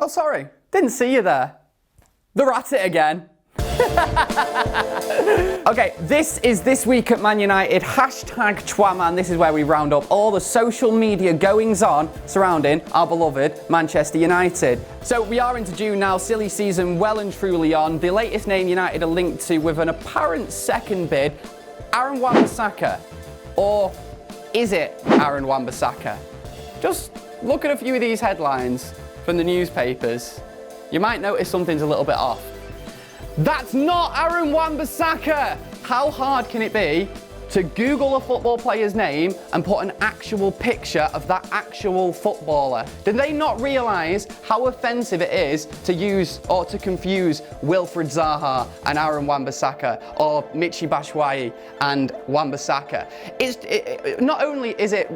Oh, sorry. Didn't see you there. They're at it again. Okay, this is This Week at Man United, hashtag TWAMAN. This is where we round up all the social media goings on surrounding our beloved Manchester United. So we are into June now, silly season well and truly on. The latest name United are linked to with an apparent second bid, Aaron Wan-Bissaka. Or is it Aaron Wan-Bissaka? Just look at a few of these headlines from the newspapers. You might notice something's a little bit off. That's not Aaron Wan-Bissaka! How hard can it be to Google a football player's name and put an actual picture of that actual footballer? Did they not realise how offensive it is to use or to confuse Wilfried Zaha and Aaron Wan-Bissaka, or Michy Batshuayi and Wan-Bissaka? Not only is it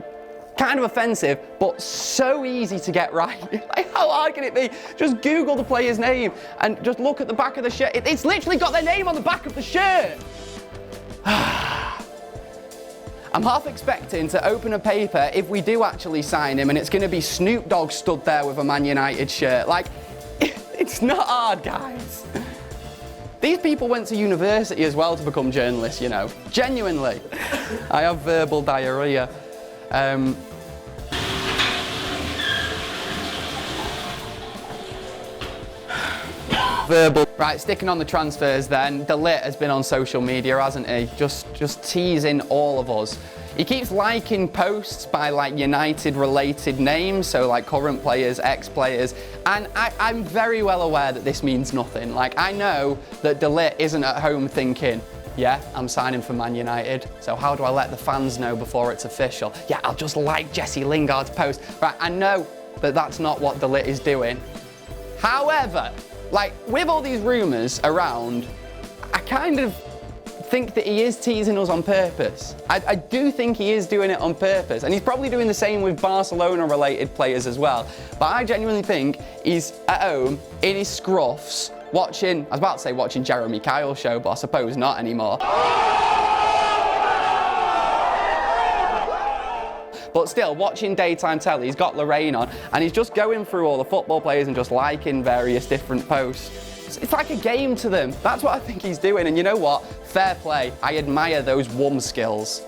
kind of offensive, but so easy to get right. Like, how hard can it be? Just Google the player's name and just look at the back of the shirt. It's literally got their name on the back of the shirt. I'm half expecting to open a paper if we do actually sign him and it's going to be Snoop Dogg stood there with a Man United shirt. Like, it's not hard, guys. These people went to university as well to become journalists, you know. Genuinely. I have verbal diarrhea. Right, sticking on the transfers then, Dalot has been on social media, hasn't he? Just teasing all of us. He keeps liking posts by like United-related names, so like current players, ex-players, and I'm very well aware that this means nothing. Like, I know that Dalot isn't at home thinking, yeah, I'm signing for Man United, so how do I let the fans know before it's official? Yeah, I'll just like Jesse Lingard's post. Right, I know that that's not what Dalot is doing. However, like, with all these rumours around, I kind of think that he is teasing us on purpose. I do think he is doing it on purpose, and he's probably doing the same with Barcelona-related players as well. But I genuinely think he's at home, in his scruffs, watching, I was about to say watching Jeremy Kyle's show, but I suppose not anymore. But still, watching daytime telly, he's got Lorraine on, and he's just going through all the football players and just liking various different posts. It's like a game to them. That's what I think he's doing, and you know what? Fair play. I admire those WUM skills.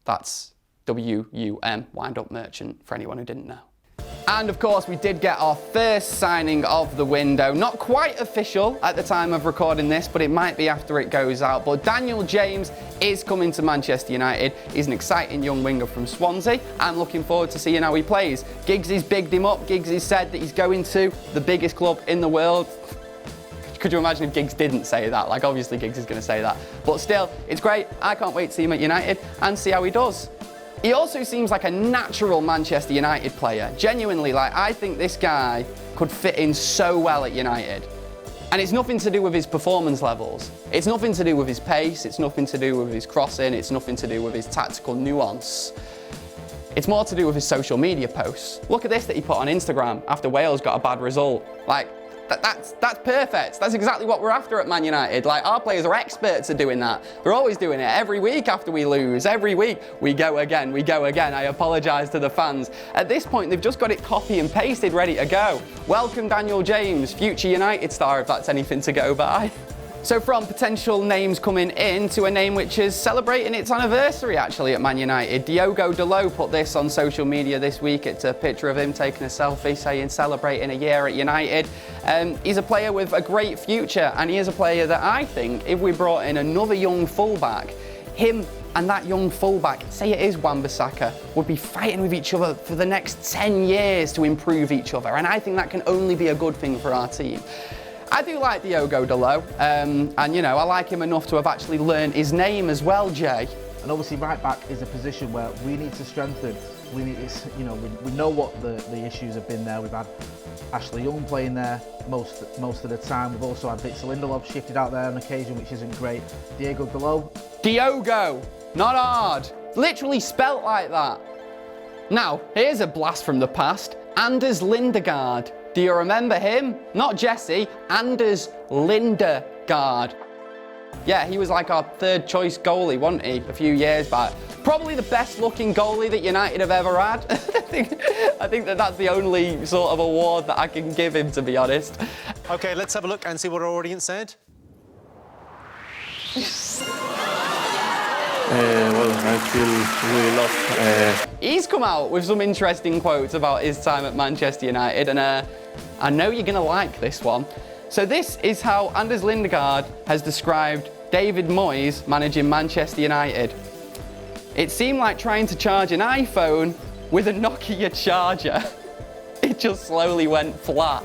That's W-U-M, wind-up merchant, for anyone who didn't know. And of course, we did get our first signing of the window. Not quite official at the time of recording this, but it might be after it goes out. But Daniel James is coming to Manchester United. He's an exciting young winger from Swansea. I'm looking forward to seeing how he plays. Giggs has bigged him up. Giggs has said that he's going to the biggest club in the world. Could you imagine if Giggs didn't say that? Like, obviously Giggs is going to say that. But still, it's great. I can't wait to see him at United and see how he does. He also seems like a natural Manchester United player. Genuinely, like, I think this guy could fit in so well at United. And it's nothing to do with his performance levels. It's nothing to do with his pace. It's nothing to do with his crossing. It's nothing to do with his tactical nuance. It's more to do with his social media posts. Look at this that he put on Instagram after Wales got a bad result. Like, that's perfect. That's exactly what we're after at Man United. Like, our players are experts at doing that. They're always doing it every week after we lose. Every week, we go again, we go again. I apologise to the fans. At this point, they've just got it copy and pasted, ready to go. Welcome Daniel James, future United star, if that's anything to go by. So from potential names coming in to a name which is celebrating its anniversary actually at Man United. Diogo Dalot put this on social media this week. It's a picture of him taking a selfie saying celebrating a year at United. He's a player with a great future, and he is a player that I think if we brought in another young fullback, him and that young fullback, say it is Wan-Bissaka, would be fighting with each other for the next 10 years to improve each other, and I think that can only be a good thing for our team. I do like Diogo Dalot, and you know, I like him enough to have actually learned his name as well, Jay. And obviously right back is a position where we need to strengthen. We know what the issues have been there. We've had Ashley Young playing there most of the time. We've also had Victor Lindegaard shifted out there on occasion, which isn't great. Diogo Dalot. Diogo, not hard. Literally spelt like that. Now, here's a blast from the past. Anders Lindegaard. Do you remember him? Not Jesse, Anders Lindegaard. Yeah, he was like our third choice goalie, wasn't he, a few years back. Probably the best looking goalie that United have ever had. I think that's the only sort of award that I can give him, to be honest. OK, let's have a look and see what our audience said. Well, I feel really loved. He's come out with some interesting quotes about his time at Manchester United, and I know you're going to like this one. So this is how Anders Lindegaard has described David Moyes managing Manchester United. It seemed like trying to charge an iPhone with a Nokia charger. It just slowly went flat.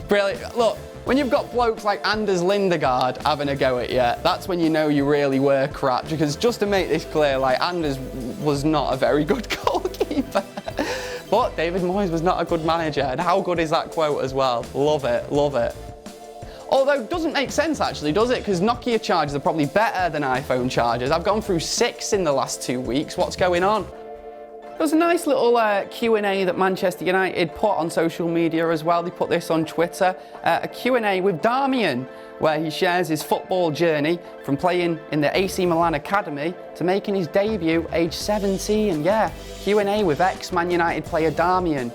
Brilliant. Look, when you've got blokes like Anders Lindegaard having a go at you, that's when you know you really were crap. Because just to make this clear, like, Anders was not a very good goalkeeper. But David Moyes was not a good manager. And how good is that quote as well? Love it, love it. Although it doesn't make sense actually, does it? Because Nokia chargers are probably better than iPhone chargers. I've gone through 6 in the last 2 weeks. What's going on? There was a nice little Q&A that Manchester United put on social media as well. They put this on Twitter. A Q&A with Darmian, where he shares his football journey from playing in the AC Milan Academy to making his debut age 17. Yeah, Q&A with ex-Man United player Darmian.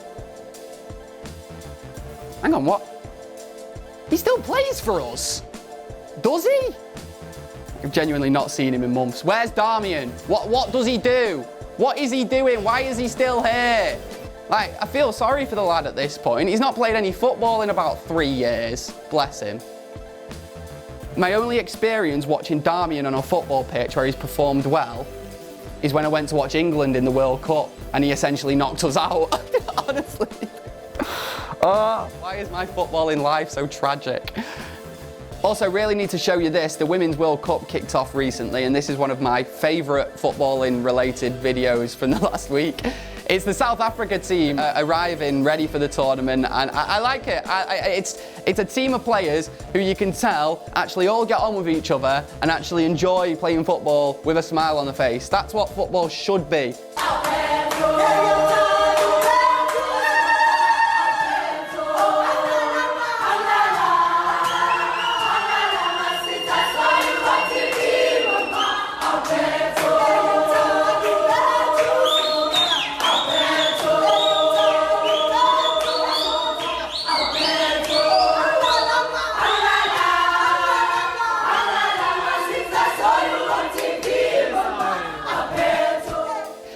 Hang on, what? He still plays for us? Does he? I've genuinely not seen him in months. Where's Darmian? What does he do? What is he doing? Why is he still here? Like, I feel sorry for the lad at this point. He's not played any football in about 3 years. Bless him. My only experience watching Darmian on a football pitch where he's performed well is when I went to watch England in the World Cup and he essentially knocked us out. Honestly. Oh, why is my footballing life so tragic? Also, really need to show you this. The Women's World Cup kicked off recently, and this is one of my favourite footballing-related videos from the last week. It's the South Africa team arriving ready for the tournament, and I like it. It's a team of players who you can tell actually all get on with each other and actually enjoy playing football with a smile on the face. That's what football should be.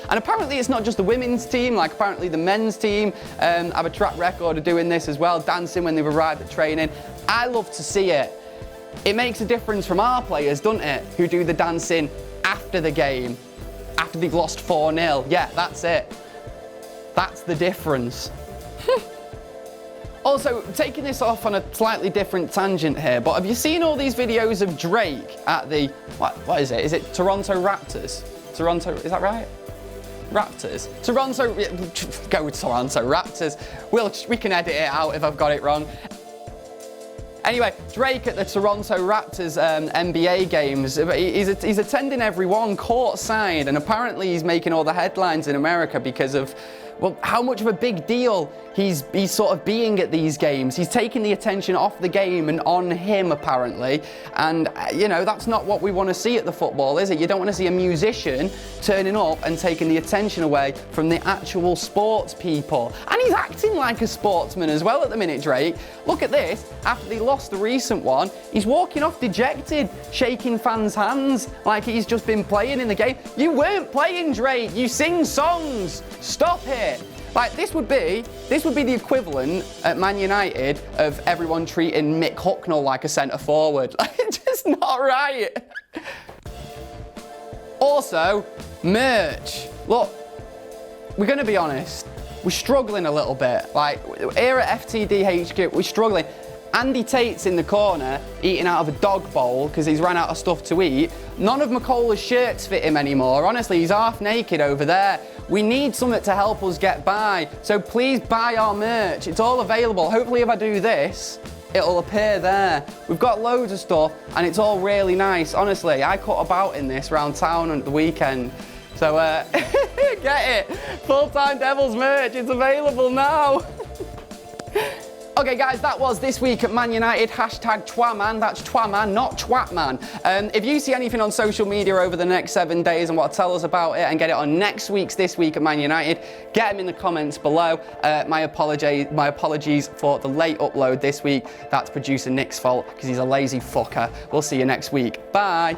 And apparently it's not just the women's team, like apparently the men's team have a track record of doing this as well, dancing when they've arrived at training. I love to see it. It makes a difference from our players, doesn't it, who do the dancing after the game, after they've lost 4-0. Yeah, that's it. That's the difference. Also, taking this off on a slightly different tangent here, but have you seen all these videos of Drake at the, what is it? Is it Toronto Raptors? Toronto, is that right? Raptors. Toronto, go with Toronto Raptors. We can edit it out if I've got it wrong. Anyway, Drake at the Toronto Raptors NBA games, he's attending every one courtside, and apparently he's making all the headlines in America because of, well, how much of a big deal he's sort of being at these games. He's taking the attention off the game and on him, apparently. And, you know, that's not what we want to see at the football, is it? You don't want to see a musician turning up and taking the attention away from the actual sports people. And he's acting like a sportsman as well at the minute, Drake. Look at this. After they lost the recent one, he's walking off dejected, shaking fans' hands like he's just been playing in the game. You weren't playing, Drake. You sing songs. Stop it. Like, this would be the equivalent at Man United of everyone treating Mick Hucknall like a centre forward. Like, it's just not right. Also, merch. Look, we're going to be honest. We're struggling a little bit. Like, here at FTDHQ, we're struggling. Andy Tate's in the corner eating out of a dog bowl because he's ran out of stuff to eat. None of McCullough's shirts fit him anymore. Honestly, he's half naked over there. We need something to help us get by. So please buy our merch. It's all available. Hopefully if I do this, it'll appear there. We've got loads of stuff and it's all really nice. Honestly, I cut about in this round town at the weekend. So get it. Full-Time Devils merch. It's available now. Okay guys, that was this week at Man United, hashtag TWAMAN, that's TWAMAN, not TWATMAN. If you see anything on social media over the next 7 days and want to tell us about it and get it on next week's This Week at Man United, get them in the comments below. My apologies for the late upload this week. That's producer Nick's fault because he's a lazy fucker. We'll see you next week. Bye.